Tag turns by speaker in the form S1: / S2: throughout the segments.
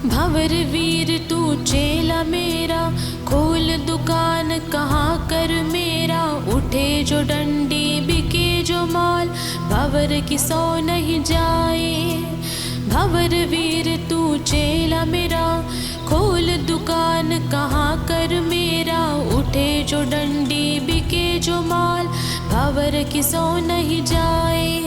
S1: भंवर वीर तू चेला मेरा, खोल दुकान कहाँ कर मेरा। उठे जो डंडी बिके जो माल, भंवर की सौ नहीं जाए। भंवर वीर तू चेला मेरा, खोल दुकान कहाँ कर मेरा। उठे जो डंडी बिके जो माल, भंवर की सौ नहीं जाए।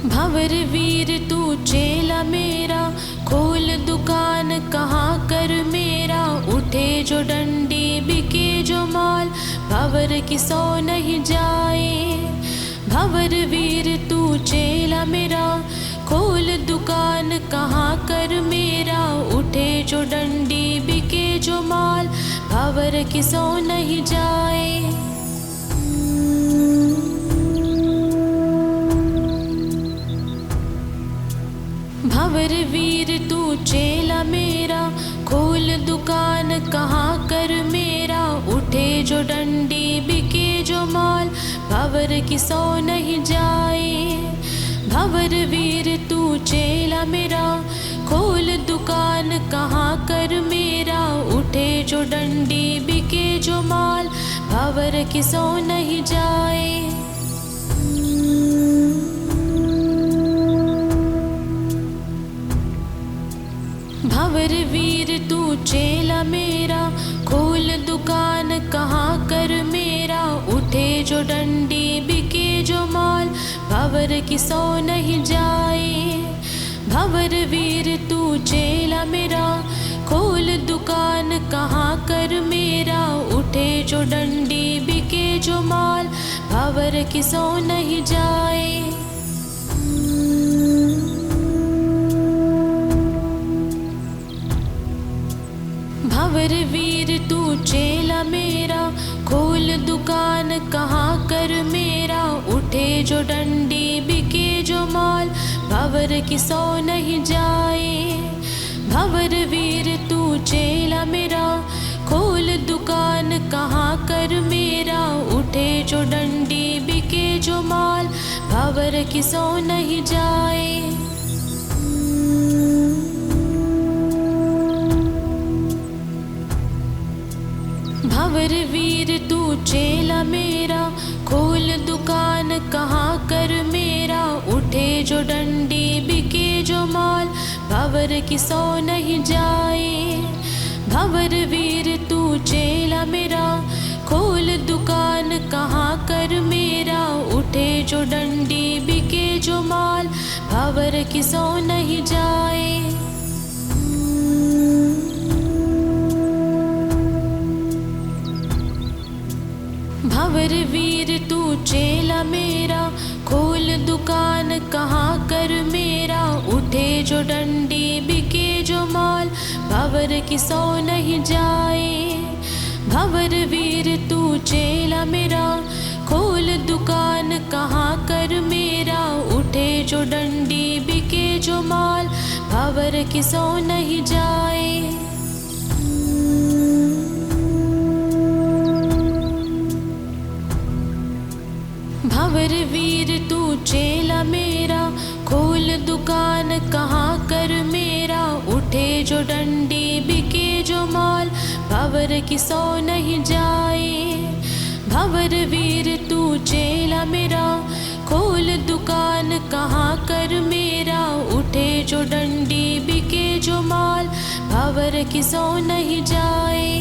S1: भंवर वीर तू चेला मेरा, खोल दुकान कहाँ कर मेरा। उठे जो डंडी बिके जो माल, भंवर की सौ नहीं जाए। भंवर वीर तू चेला मेरा, खोल दुकान कहाँ कर मेरा। उठे जो डंडी बिके जो माल, भंवर की सौ नहीं जाए। भंवर वीर तू चेला मेरा, खोल दुकान कहाँ कर मेरा। उठे जो डंडी बिके जो माल, भंवर की सौ नहीं जाए। भंवर वीर तू चेला मेरा, खोल दुकान कहाँ कर मेरा। उठे जो डंडी बिके जो माल, भंवर की सौ नहीं जाए। भंवर वीर तू चेला मेरा, खोल दुकान कहाँ कर मेरा। उठे जो डंडी बिके जो माल, भंवर की सौ नहीं जाए। भंवर वीर तू चेला मेरा, खोल दुकान कहाँ कर मेरा। उठे जो डंडी बिके जो माल, भंवर की सौ नहीं जाए। भंवर वीर तू चेला मेरा, खोल दुकान कहाँ कर मेरा। उठे जो डंडी बिके जो माल, भंवर की सौ नहीं जाए। भंवर वीर तू चेला मेरा, खोल दुकान कहाँ कर मेरा। उठे जो डंडी बिके जो माल, भंवर की सौ नहीं जाए। भंवर वीर तू चेला मेरा, खोल दुकान कहाँ कर मेरा। उठे जो डंडी बिके जो माल, भंवर की सौ नहीं जाए। भंवर वीर तू चेला मेरा, खोल दुकान कहाँ कर मेरा। उठे जो डंडी बिके जो माल, भंवर की सौ नहीं जाए। भंवर वीर तू चेला मेरा, खोल दुकान कहाँ कर मेरा। उठे जो डंडी बिके जो माल, भंवर की सौ नहीं जाए। भंवर वीर तू चेला मेरा, खोल दुकान कहाँ कर मेरा। उठे जो डंडी बिके जो माल, भंवर की सौ नहीं जाए। भंवर वीर तू चेला मेरा, खोल दुकान कहाँ कर मेरा। उठे जो डंडी बिके जो माल, भंवर की सौ नहीं जाए। भंवर वीर तू चेला मेरा, खोल दुकान कहाँ कर मेरा। उठे जो डंडी बिके जो माल, भंवर की सौ नहीं जाए।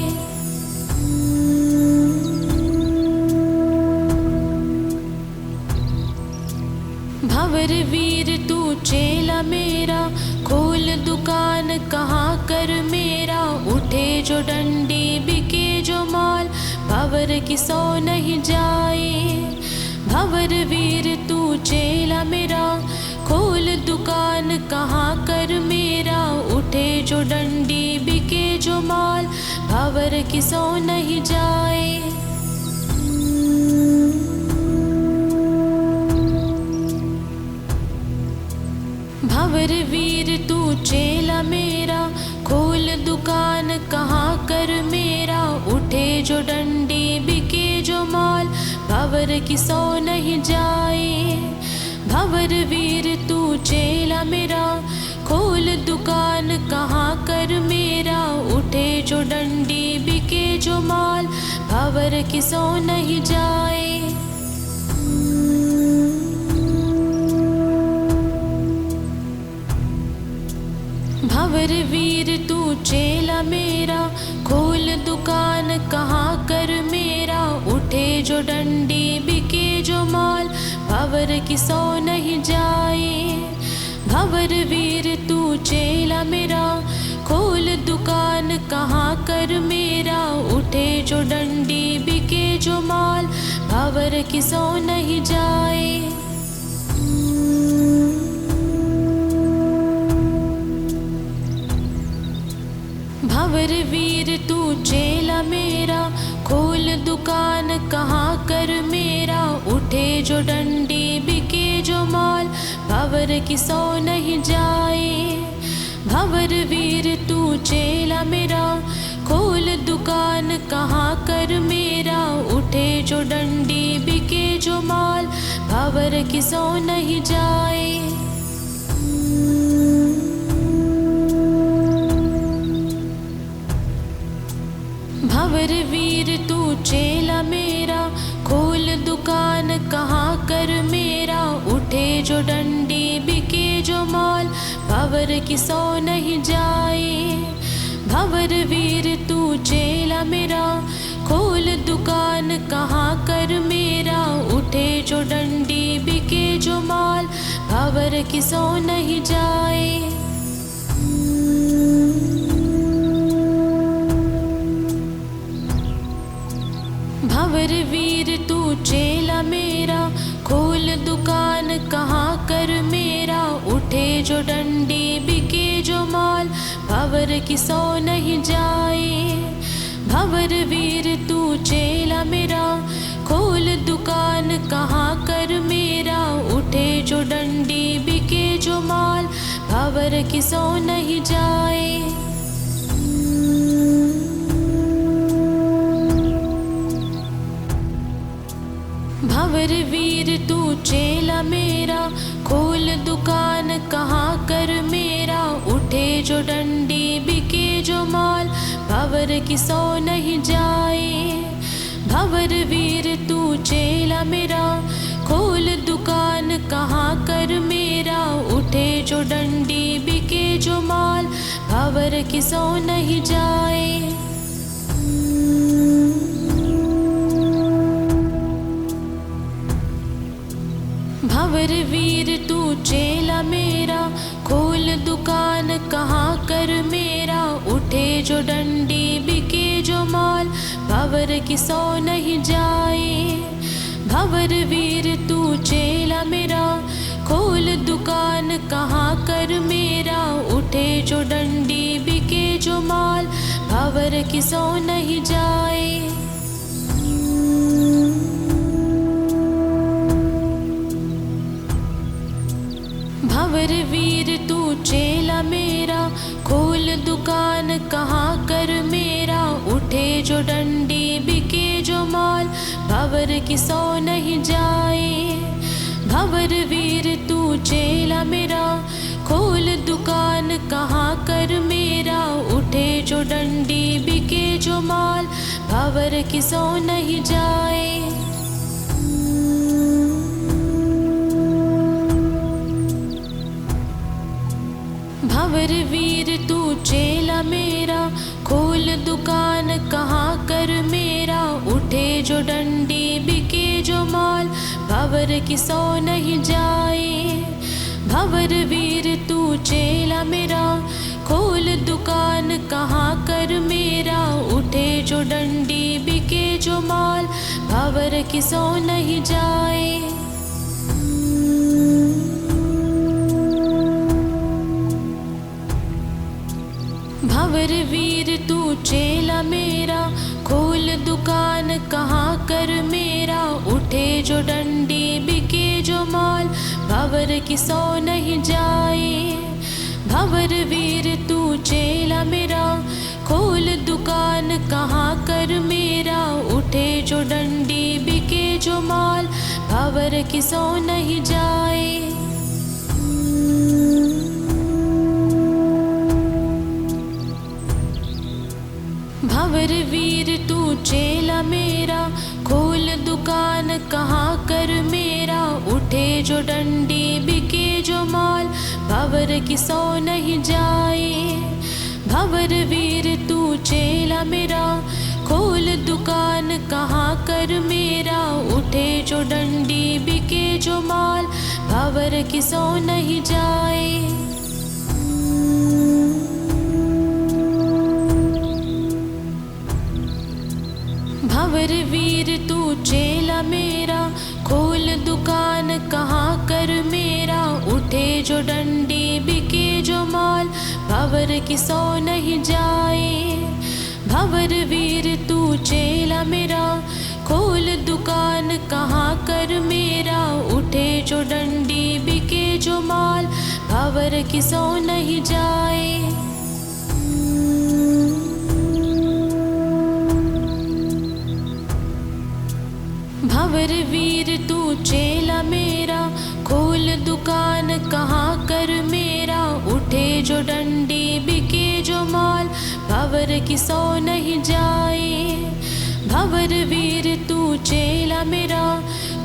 S1: भंवर वीर तू चेला मेरा, खोल दुकान कहाँ कर मेरा। उठे जो डंडी बिके जो माल, भंवर की सौ नहीं जाए। भंवर वीर तू चेला मेरा, खोल दुकान कहाँ कर मेरा। उठे जो डंडी बिके जो माल, भंवर की सौ नहीं जाए। भंवर वीर तू चेला मेरा, खोल दुकान कहाँ कर मेरा। उठे जो डंडी बिके जो माल, भंवर की सो नहीं जाए। भंवर वीर तू चेला मेरा, खोल दुकान कहाँ कर मेरा, उठे जो डंडी बिके जो माल, भंवर की सो नहीं जाए। भंवर वीर तू चेला मेरा, खोल दुकान कहाँ कर मेरा, उठे जो डंडी बिके जो माल, भंवर की सो नहीं जाए। भंवर वीर तू चेला मेरा, खोल दुकान कहाँ कर मेरा, उठे जो डंडी बिके जो माल, भंवर की सो नहीं जाए। भंवर वीर तू चेला मेरा, खोल दुकान कहाँ कर मेरा, उठे जो डंडी बिके जो माल, भंवर की सो नहीं जाए। भंवर वीर तू चेला मेरा, खोल दुकान कहाँ कर मेरा, उठे जो डंडी बिके जो माल, भंवर की सो नहीं जाए। भंवर वीर तू चेला मेरा, खोल दुकान कहाँ कर मेरा, उठे जो डंडी बिके जो माल, भंवर की सो नहीं जाए। भंवर वीर तू चेला मेरा, खोल दुकान कहाँ कर मेरा, उठे जो डंडी बिके जो माल, भंवर की सो नहीं जाए। भंवर वीर तू चेला मेरा, खोल दुकान कहाँ कर मेरा, उठे जो डंडी बिके जो माल, भंवर की सो नहीं जाए। भंवर वीर तू चेला मेरा, खोल दुकान कहाँ कर मेरा, उठे जो डंडी बिके जो माल, भंवर की सो नहीं जाए। भंवर वीर तू चेला मेरा, खोल दुकान कहाँ कर मेरा, उठे जो डंडी बिके जो माल, भंवर की सो नहीं जाए। भंवर वीर तू चेला मेरा, खोल दुकान कहाँ कर मेरा, उठे जो डंडी बिके जो माल, भंवर की सो नहीं जाए। भंवर वीर तू चेला मेरा, खोल दुकान कहाँ कर मेरा, उठे जो डंडी बिके जो माल, भंवर की सो नहीं जाए। भंवर वीर तू चेला मेरा, खोल दुकान कहाँ कर मेरा, उठे जो डंडी बिके जो माल, भंवर की सो नहीं जाए। भंवर वीर तू चेला मेरा, खोल दुकान कहाँ कर मेरा, उठे जो डंडी बिके जो माल, भंवर की सो नहीं जाए। भंवर वीर तू चेला मेरा, खोल दुकान कहाँ कर मेरा, उठे जो डंडी बिके जो माल, भंवर की सो नहीं जाए। भंवर वीर तू चेला मेरा, खोल दुकान कहाँ कर मेरा, उठे जो डंडी बिके जो माल, भंवर की सो नहीं जाए। भंवर वीर तू चेला मेरा, खोल दुकान कहाँ कर मेरा, उठे जो डंडी बिके जो माल, भंवर की सो नहीं जाए। भंवर वीर तू चेला मेरा, खोल दुकान कहाँ कर मेरा, उठे जो डंडी बिके जो माल, भंवर की सो नहीं जाए। भंवर वीर तू चेला मेरा, खोल दुकान कहाँ कर मेरा, उठे जो डंडी बिके जो माल, भंवर की सो नहीं जाए। भंवर वीर तू चेला मेरा, खोल दुकान कहाँ कर मेरा, उठे जो डंडी बिके जो माल, भंवर की सो नहीं जाए। भंवर वीर तू चेला मेरा, खोल दुकान कहाँ कर मेरा, उठे जो डंडी बिके जो माल, भंवर की सो नहीं जाए। भंवर वीर तू चेला मेरा, खोल दुकान कहाँ कर मेरा, उठे जो डंडी बिके जो माल, भंवर की सो नहीं जाए। भंवर वीर तू चेला मेरा, खोल दुकान कहाँ कर मेरा, उठे जो डंडी बिके जो माल, भंवर की सो नहीं जाए। भंवर वीर तू चेला मेरा, खोल दुकान कहाँ कर मेरा, उठे जो डंडी बिके जो माल, भंवर की सो नहीं जाए। भंवर वीर तू चेला मेरा,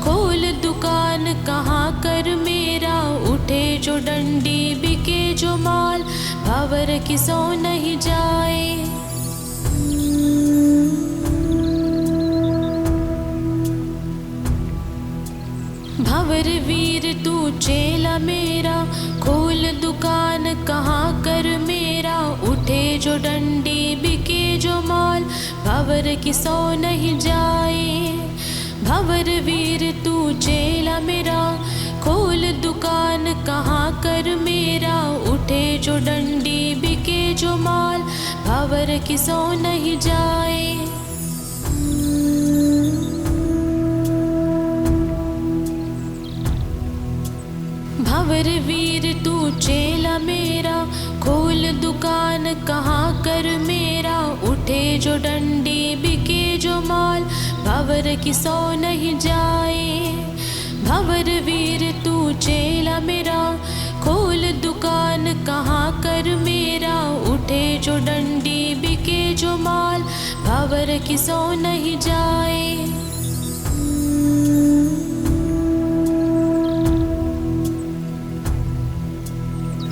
S1: खोल दुकान कहाँ कर मेरा, उठे जो डंडी बिके जो माल, भंवर की सो नहीं जाए। भंवर वीर तू चेला मेरा, खोल दुकान कहाँ कर मेरा, उठे जो डंडी बिके जो माल, भंवर की सो नहीं जाए। भंवर वीर तू चेला मेरा, खोल दुकान कहाँ कर मेरा, उठे जो डंडी बिके जो माल, भंवर की सो नहीं जाए। भंवर वीर तू चेला मेरा, खोल दुकान कहाँ कर मेरा, उठे जो डंडी बिके जो माल, भंवर की सो नहीं जाए। भंवर वीर तू चेला मेरा, खोल दुकान कहाँ कर मेरा, उठे जो डंडी बिके जो माल, भंवर की सो नहीं जाए।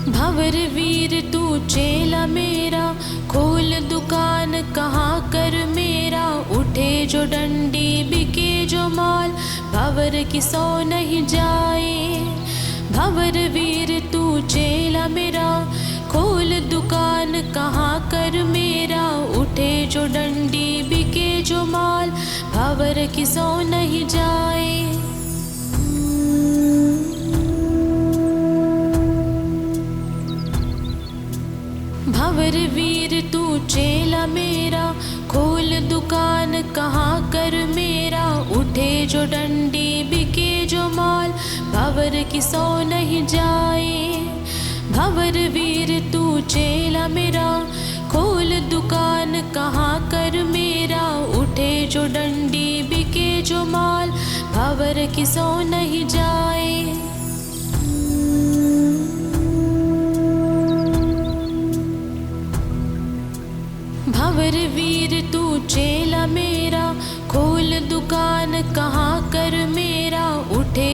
S1: भंवर वीर तू चेला मेरा, खोल दुकान कहाँ कर मेरा, उठे जो डंडी बिके जो माल, भंवर की सो नहीं जाए। भंवर वीर तू चेला मेरा, खोल दुकान कहाँ कर मेरा, उठे जो डंडी बिके जो माल, भंवर की सो नहीं जाए। भंवर वीर तू चेला मेरा, खोल दुकान कहाँ कर मेरा, उठे जो डंडी बिके जो माल, भंवर की सो नहीं जाए। भंवर वीर तू चेला मेरा, खोल दुकान कहाँ कर मेरा, उठे जो डंडी बिके जो माल, भंवर की सो नहीं जाए। भंवर वीर तू चेला मेरा, खोल दुकान कहाँ कर मेरा,